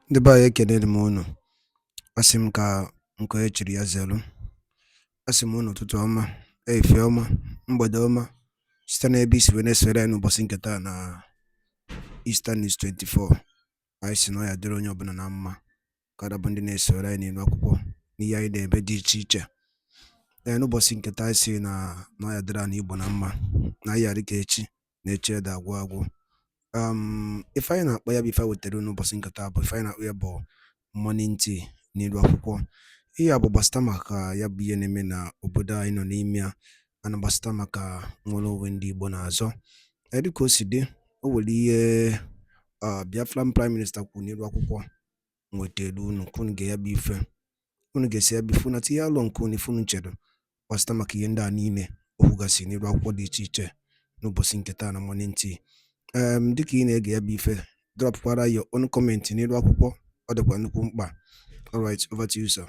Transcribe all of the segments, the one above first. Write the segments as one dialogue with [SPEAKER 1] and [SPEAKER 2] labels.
[SPEAKER 1] Ndị be anyị ekenere m unu. Asị m ka nke e chiri ya zelu. Asị m unu ụtụtụ ọma, ehihie ọma, mgbede ọma, site n'ebe isi wee na-esore anyị n'ụbọchị nke taa na Eastern News 24. Anyị si na ọ ya dịrị onye ọbụla na mma ka bụ ndị na-esore anyị n'ilu akwụkwọ n'ihe anyị na-ebe dị iche iche. N'ụbọchị nke taa anyị si na ọ ya dịrị anyị Igbo na mma, na anyị yarị ka echi na echi ede agwụ agwụ. Ife anyị na-akpọ ya bụ ife wetara n'ụbọchị nke taa bụ ife anyị na-akpọ ya bụ morning tea n'ilu akwụkwọ. Ihe a bụ gbasịta maka ya bụ ihe na-eme na obodo anyị nọ n'ime ya, ana gbasịta maka nwere onwe ndị Igbo na-azọ. Dịka o si dị, o nwere ihe Biafran Prime Minister kwuru n'ilu akwụkwọ nwetara unu ka unu ga-ya bụ ife, unu ga-esi ya bụ ife na tinye alụ nke unu ife unu chere gbasịta maka ihe ndị a niile o kwugasị n'ilu akwụkwọ dị iche iche n'ụbọchị nke taa na morning tea. Dịka ị na-ege ya bụ ife, dropkwara your own comment n'ilu akwụkwọ, ọ dịkwa nnukwu mkpa. All right, over to you, sir.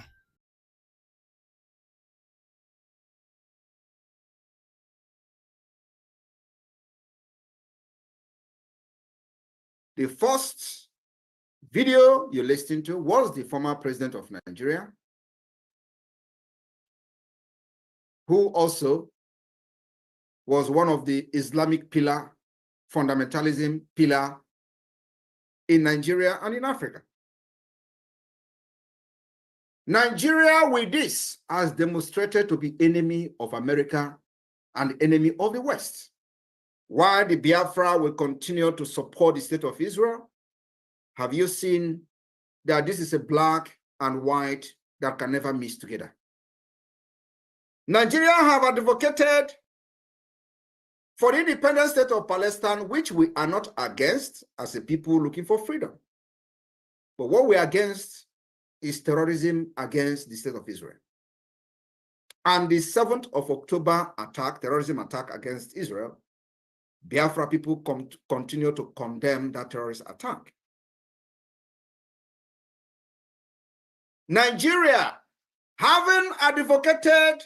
[SPEAKER 2] The first video you listened to was the former president of Nigeria, who also was one of the Islamic pillar, fundamentalism pillar in Nigeria and in Africa. Nigeria with this has demonstrated to be enemy of America and enemy of the West. While the Biafra will continue to support the state of Israel, have you seen that this is a black and white that can never mix together? Nigeria have advocated for the independent state of Palestine, which we are not against as a people looking for freedom. But what we are against is terrorism against the state of Israel. And the 7th of October attack, terrorism attack against Israel, Biafra people continue to condemn that terrorist attack. Nigeria, having advocated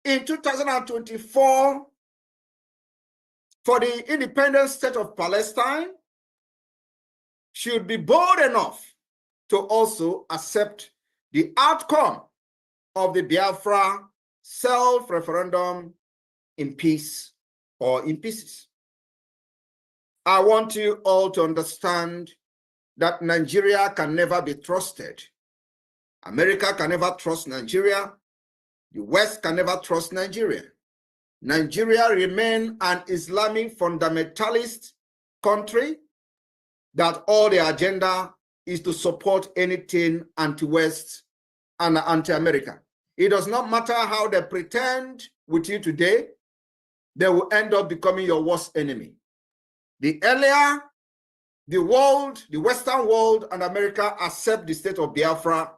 [SPEAKER 2] in 2024 for the independent state of Palestine, should be bold enough to also accept the outcome of the Biafra self-referendum in peace or in pieces. I want you all to understand that Nigeria can never be trusted. America can never trust Nigeria. The West can never trust Nigeria. Nigeria remains an Islamic fundamentalist country that all the agenda is to support anything anti-West and anti-America. It does not matter how they pretend with you today, they will end up becoming your worst enemy. The earlier the world, the Western world and America accept the state of Biafra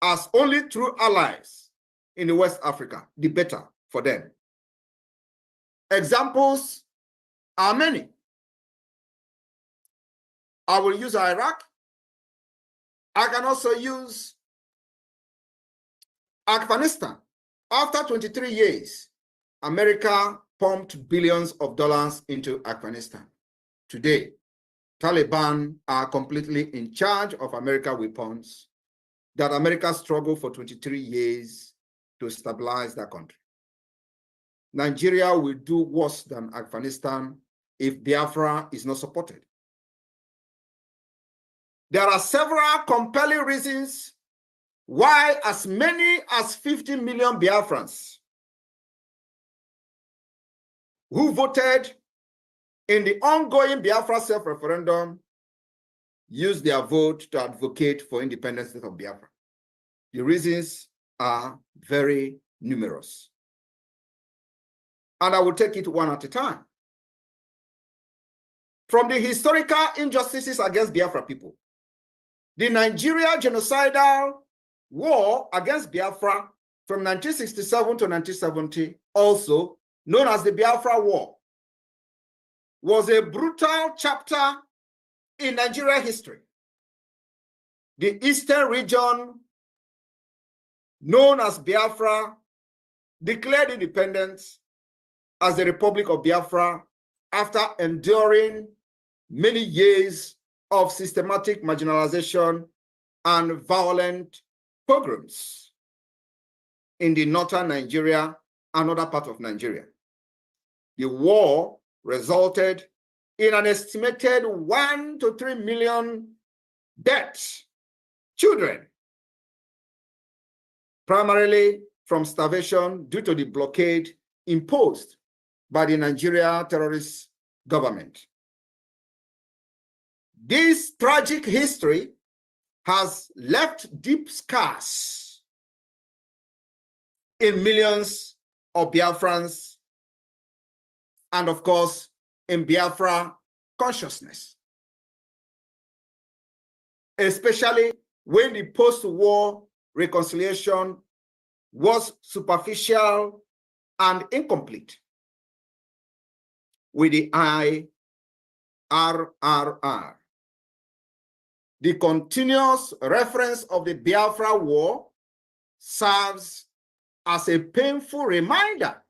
[SPEAKER 2] as only true allies in the West Africa, the better for them. Examples are many. I will use Iraq. I can also use Afghanistan. After 23 years, America pumped billions of dollars into Afghanistan. Today, Taliban are completely in charge of American weapons that America struggled for 23 years to stabilize that country. Nigeria will do worse than Afghanistan if Biafra is not supported. There are several compelling reasons why as many as 50 million Biafrans who voted in the ongoing Biafra self-referendum use their vote to advocate for independence of Biafra. The reasons are very numerous. And I will take it one at a time. From the historical injustices against Biafra people, the Nigeria genocidal war against Biafra from 1967 to 1970, also known as the Biafra War, was a brutal chapter in Nigeria history. The eastern region, known as Biafra, declared independence as the Republic of Biafra after enduring many years of systematic marginalization and violent pogroms in the northern Nigeria and other parts of Nigeria. The war resulted in an estimated 1 to 3 million deaths, children, primarily from starvation due to the blockade imposed by the Nigeria terrorist government. This tragic history has left deep scars in millions of Biafrans and, of course, in Biafra consciousness, especially when the post-war reconciliation was superficial and incomplete with the IRRR. The continuous reference of the Biafra War serves as a painful reminder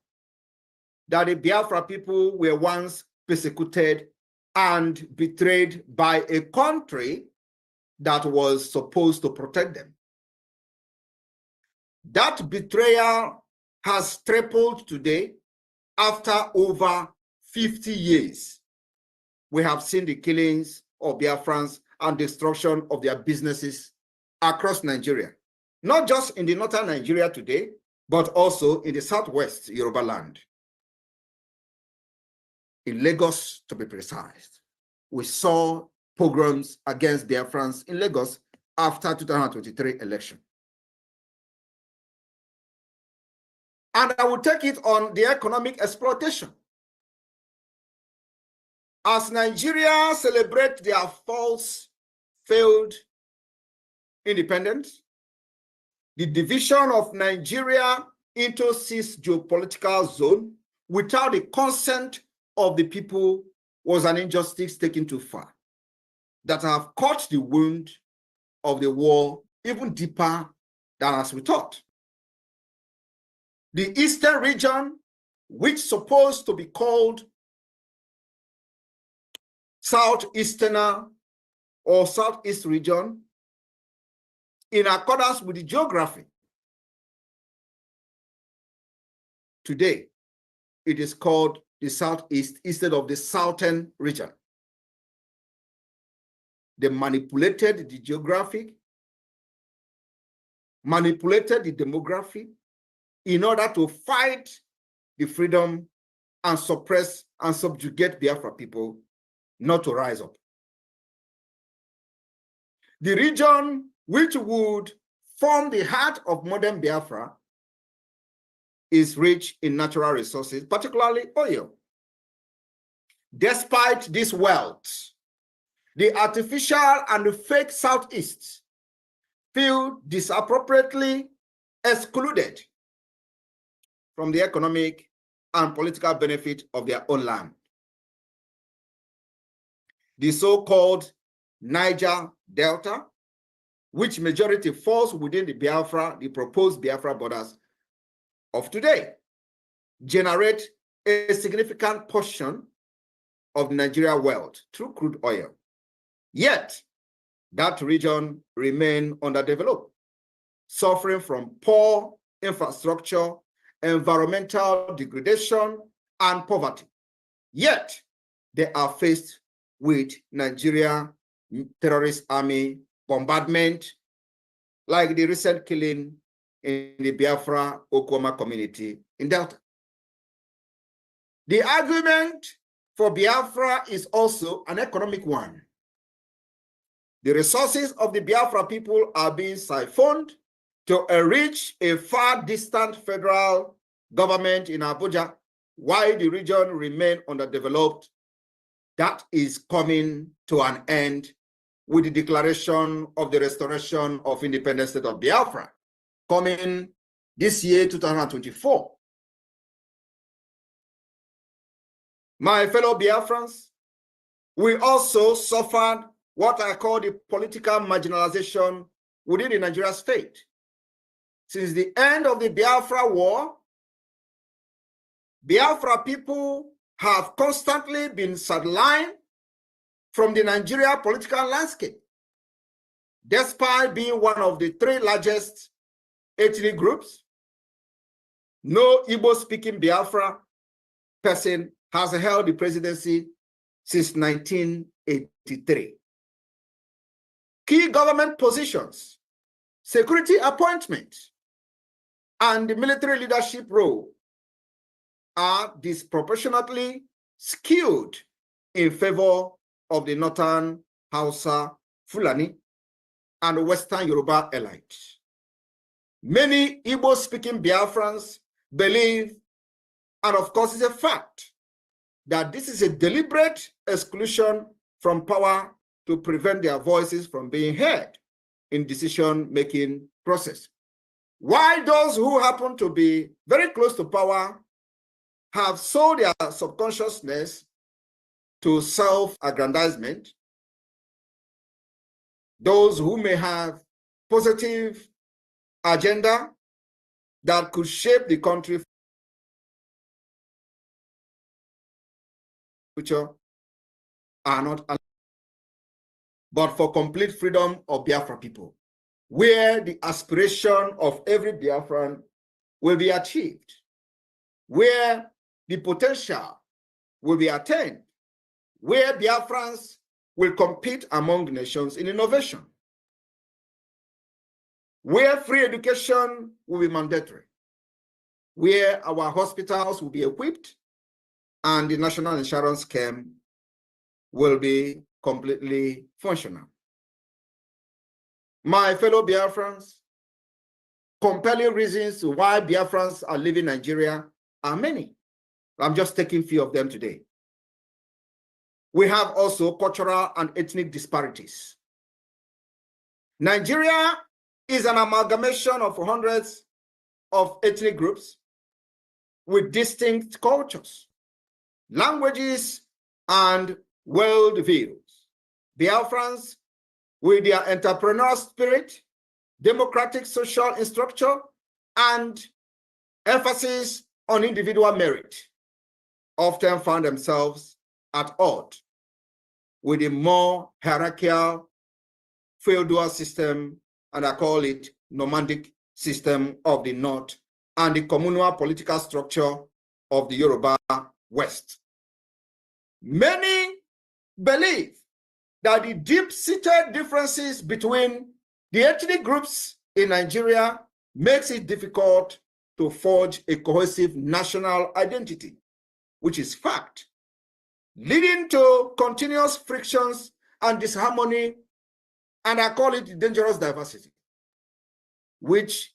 [SPEAKER 2] that the Biafra people were once persecuted and betrayed by a country that was supposed to protect them. That betrayal has tripled today after over 50 years. We have seen the killings of Biafrans and destruction of their businesses across Nigeria, not just in the northern Nigeria today, but also in the southwest Yoruba land. In Lagos, to be precise, we saw pogroms against Biafrans in Lagos after 2023 election. And I will take it on the economic exploitation. As Nigeria celebrates their failed independence, the division of Nigeria into 6 geopolitical zones without the consent of the people was an injustice taken too far that have cut the wound of the war even deeper than as we thought. The eastern region, which is supposed to be called Southeasterner or Southeast region, in accordance with the geography, today it is called the Southeast instead of the Southern region. They manipulated the geographic, manipulated the demography in order to fight the freedom and suppress and subjugate Biafra people not to rise up. The region which would form the heart of modern Biafra is rich in natural resources, particularly oil. Despite this wealth, the artificial and the fake Southeast feel disappropriately excluded from the economic and political benefit of their own land. The so-called Niger Delta, which majority falls within the proposed Biafra borders of today, generate a significant portion of Nigeria wealth through crude oil. Yet, that region remains underdeveloped, suffering from poor infrastructure, environmental degradation, and poverty. Yet, they are faced with Nigeria terrorist army bombardment, like the recent killing in the Biafra Okoma community in Delta. The argument for Biafra is also an economic one. The resources of the Biafra people are being siphoned to enrich a far distant federal government in Abuja, while the region remains underdeveloped. That is coming to an end with the declaration of the restoration of independent state of Biafra, coming this year, 2024. My fellow Biafrans, we also suffered what I call the political marginalization within the Nigeria state. Since the end of the Biafra war, Biafra people have constantly been sidelined from the Nigeria political landscape. Despite being one of the 3 largest ethnic groups, no Igbo-speaking Biafra person has held the presidency since 1983. Key government positions, security appointments, and the military leadership role are disproportionately skewed in favor of the Northern Hausa, Fulani, and Western Yoruba elites. Many Igbo-speaking Biafrans believe, and of course it's a fact, that this is a deliberate exclusion from power to prevent their voices from being heard in decision-making process. While those who happen to be very close to power have sold their subconsciousness to self-aggrandizement, those who may have positive agenda that could shape the country future are not allowed. But for complete freedom of Biafra people, where the aspiration of every Biafran will be achieved, where the potential will be attained, where Biafrans will compete among nations in innovation, where free education will be mandatory, where our hospitals will be equipped, and the national insurance scheme will be completely functional. My fellow Biafrans, compelling reasons why Biafrans are leaving Nigeria are many. I'm just taking a few of them today. We have also cultural and ethnic disparities. Nigeria is an amalgamation of hundreds of ethnic groups with distinct cultures, languages, and worldviews. Biafrans, with their entrepreneurial spirit, democratic social structure, and emphasis on individual merit, often found themselves at odds with a more hierarchical feudal system, and I call it nomadic system of the North, and the communal political structure of the Yoruba West. Many believe that the deep-seated differences between the ethnic groups in Nigeria makes it difficult to forge a cohesive national identity, which is fact, leading to continuous frictions and disharmony, and I call it dangerous diversity, which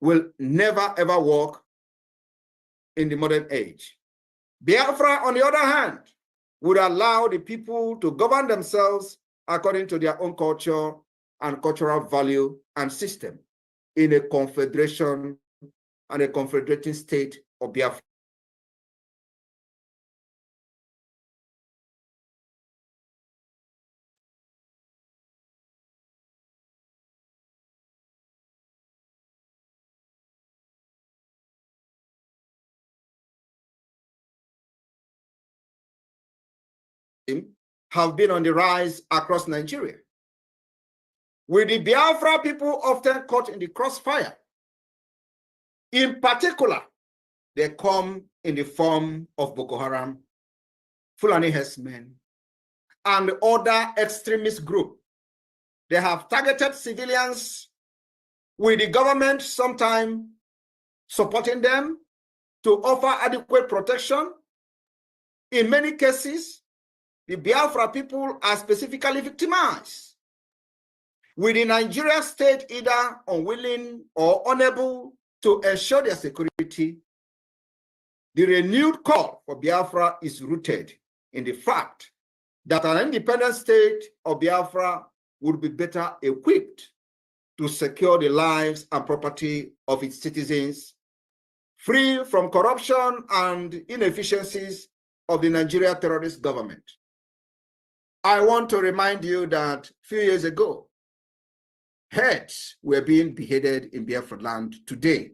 [SPEAKER 2] will never ever work in the modern age. Biafra, on the other hand, would allow the people to govern themselves according to their own culture and cultural value and system in a confederation and a confederating state of Biafra. Have been on the rise across Nigeria, with the Biafra people often caught in the crossfire. In particular, they come in the form of Boko Haram, Fulani herdsmen, and other extremist groups. They have targeted civilians, with the government sometimes supporting them to offer adequate protection. In many cases, the Biafra people are specifically victimized, with the Nigeria state either unwilling or unable to ensure their security. The renewed call for Biafra is rooted in the fact that an independent state of Biafra would be better equipped to secure the lives and property of its citizens, free from corruption and inefficiencies of the Nigeria terrorist government. I want to remind you that a few years ago, heads were being beheaded in Biafra land. Today,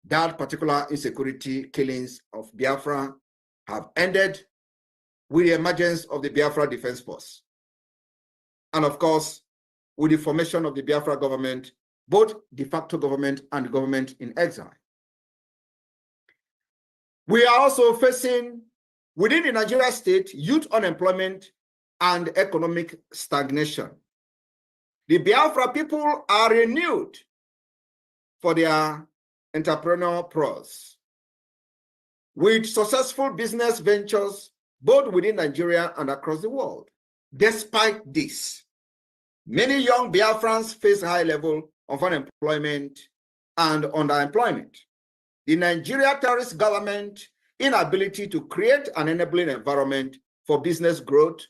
[SPEAKER 2] that particular insecurity killings of Biafra have ended with the emergence of the Biafra Defense Force. And of course, with the formation of the Biafra government, both de facto government and government in exile. We are also facing, within the Nigeria state, youth unemployment and economic stagnation. The Biafra people are renewed for their entrepreneurial prowess, with successful business ventures both within Nigeria and across the world. Despite this, many young Biafrans face a high level of unemployment and underemployment. The Nigeria terrorist government inability to create an enabling environment for business growth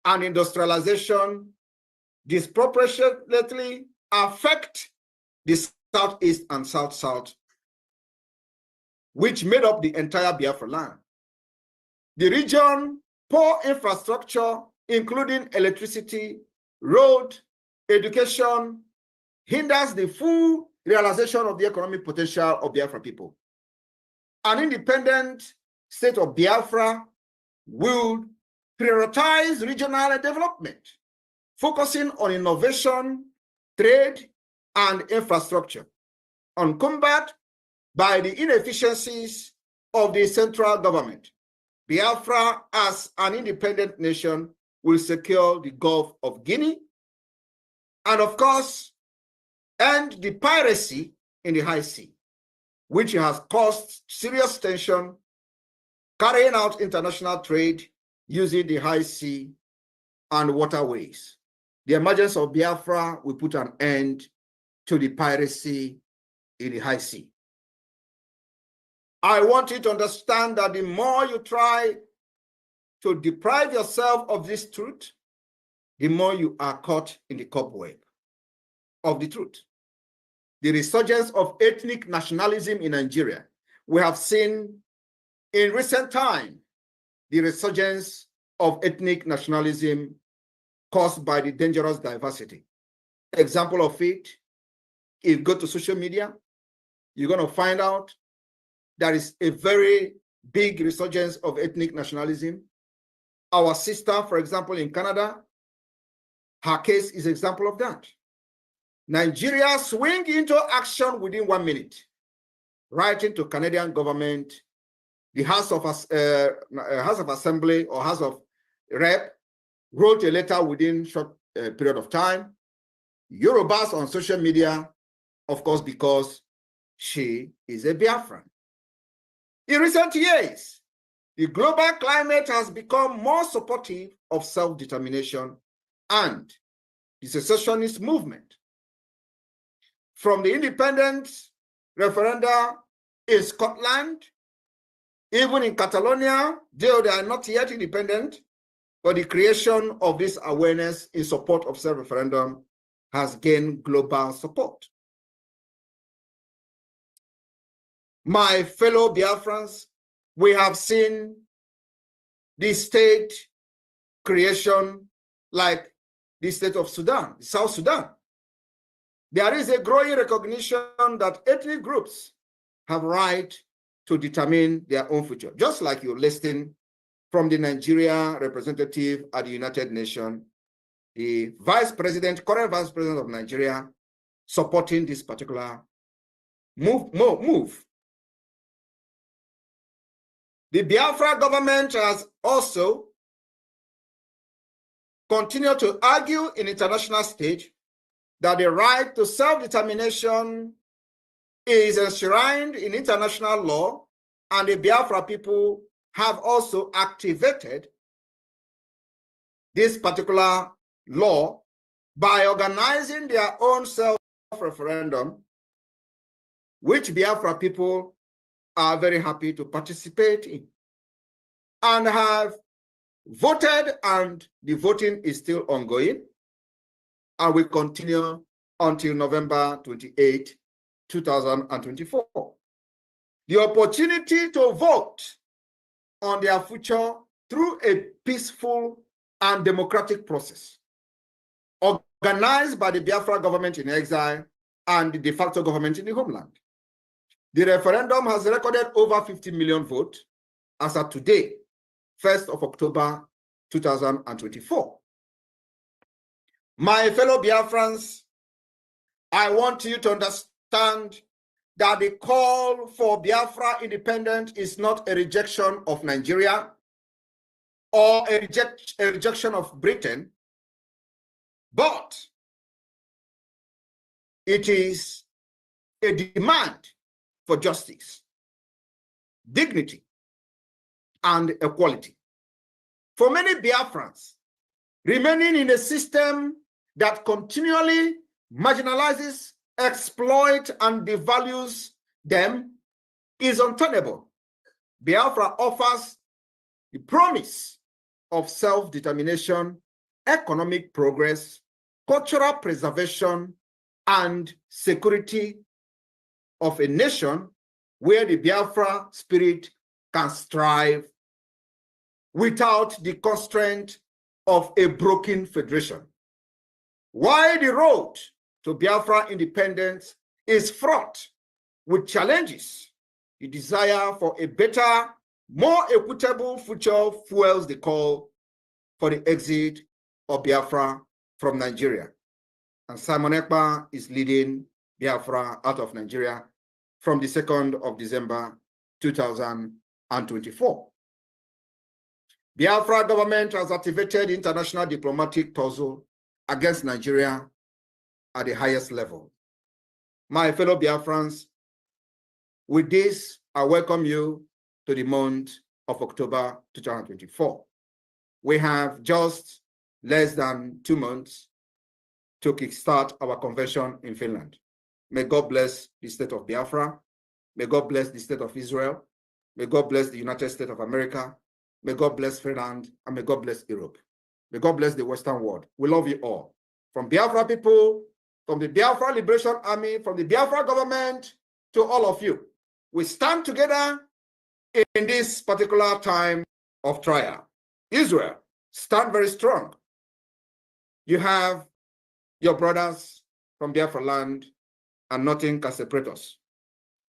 [SPEAKER 2] and industrialization disproportionately affect the Southeast and South-South, which made up the entire Biafra land. The region, poor infrastructure, including electricity, road, education, hinders the full realization of the economic potential of Biafra people. An independent state of Biafra will prioritize regional development, focusing on innovation, trade, and infrastructure, uncumbered by the inefficiencies of the central government. Biafra, as an independent nation, will secure the Gulf of Guinea and, of course, end the piracy in the high sea, which has caused serious tension, carrying out international trade using the high sea and waterways. The emergence of Biafra will put an end to the piracy in the high sea. I want you to understand that the more you try to deprive yourself of this truth, the more you are caught in the cobweb of the truth. The resurgence of ethnic nationalism in Nigeria. We have seen in recent time the resurgence of ethnic nationalism caused by the dangerous diversity. Example of it, if you go to social media, you're going to find out there is a very big resurgence of ethnic nationalism. Our sister, for example, in Canada, her case is an example of that. Nigeria swing into action within 1 minute, writing to Canadian government, the House of Assembly or House of Rep wrote a letter within short period of time. Yorubas on social media, of course, because she is a Biafran. In recent years, the global climate has become more supportive of self-determination and the secessionist movement. From the independence referenda in Scotland, even in Catalonia, though they are not yet independent, but the creation of this awareness in support of self-referendum has gained global support. My fellow Biafrans, we have seen the state creation like the state of Sudan, South Sudan. There is a growing recognition that ethnic groups have right to determine their own future, just like you're listening from the Nigeria representative at the United Nations, the current vice president of Nigeria, supporting this particular move. The Biafra government has also continued to argue in international stage that the right to self-determination is enshrined in international law, and the Biafra people have also activated this particular law by organizing their own self-referendum, which Biafra people are very happy to participate in and have voted, and the voting is still ongoing and will continue until November 28, 2024. The opportunity to vote on their future through a peaceful and democratic process organized by the Biafra government in exile and the de facto government in the homeland. The referendum has recorded over 50 million votes as of today, 1st of October, 2024. My fellow Biafrans, I want you to understand that the call for Biafra independence is not a rejection of Nigeria or a rejection of Britain, but it is a demand for justice, dignity, and equality. For many Biafrans, remaining in a system that continually marginalizes, exploits, and devalues them is untenable. Biafra offers the promise of self-determination, economic progress, cultural preservation, and security of a nation where the Biafra spirit can strive without the constraint of a broken federation. While the road to Biafra independence is fraught with challenges, the desire for a better, more equitable future fuels the call for the exit of Biafra from Nigeria. And Simon EKPA is leading Biafra out of Nigeria from the 2nd of December 2024. Biafra government has activated international diplomatic tussle against Nigeria at the highest level. My fellow Biafrans, with this, I welcome you to the month of October 2024. We have just less than 2 months to kickstart our convention in Finland. May God bless the state of Biafra. May God bless the state of Israel. May God bless the United States of America. May God bless Finland, and may God bless Europe. May God bless the Western world. We love you all. From Biafra people, from the Biafra Liberation Army, from the Biafra government, to all of you. We stand together in this particular time of trial. Israel, stand very strong. You have your brothers from Biafra land, and nothing can separate us.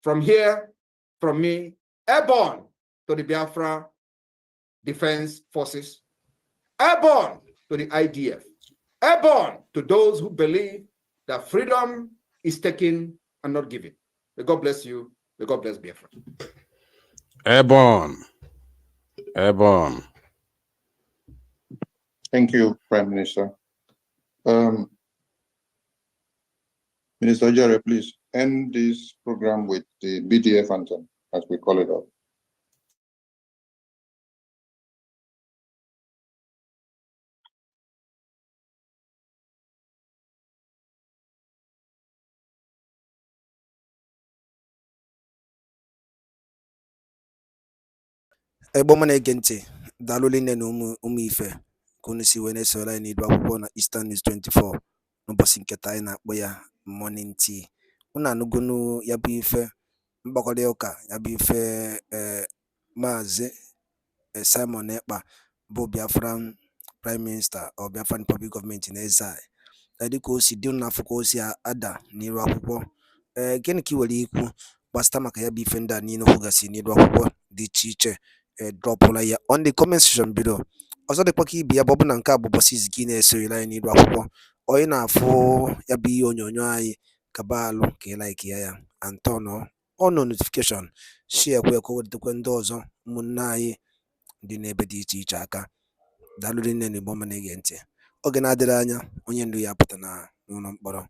[SPEAKER 2] From here, from me, airborne to the Biafra Defense Forces, airborne to the IDF, airborne to those who believe that freedom is taken and not given. May God bless you. May God bless Biafra.
[SPEAKER 3] Airborne. Airborne.
[SPEAKER 4] Thank you, Prime Minister. Minister Jerry, please end this program with the BDF anthem, as we call it up.
[SPEAKER 1] Egbo mana ege ntị daalụ nne na ụmụ ife ka unu si wee na-esoro anyị n'idu akwụkwọ na Eastern News 24 n'ụbọchị nketa anyị na-akpọ ya morning tea. Unu anụgonu ya bụ ife mkpakọrịta ụka ya bụ ife Maazị Simon EKPA bụ Biafran Prime Minister or Biafran Public Government in exile. Dịka o si dị n'afọ ka o si ada n'iru akwụkwọ, gịnị ka ị nwere ikwu gbasịta maka ya bụ ife ndị a niile kwugasị n'iru akwụkwọ dị iche iche dropụla ya on the comment section below. Ọzọ dịkwa ka ibi ya bụ na nke a bụ ụbọchị izu gị na-esonyere anyị n'iru akwụkwọ, onye na-afụ ya bụ ihe onyonyo anyị kaba alụ ka ị like ya and turn on notification, share kwe ka o wetakwa ndị ọzọ ụmụnne anyị dị n'ebe dị iche iche aka. Daalụ nne na Igbo ma na-ege ntị. Oge na-adịrị anya onye ndu ya pụta n'ụlọ mkpọrọ.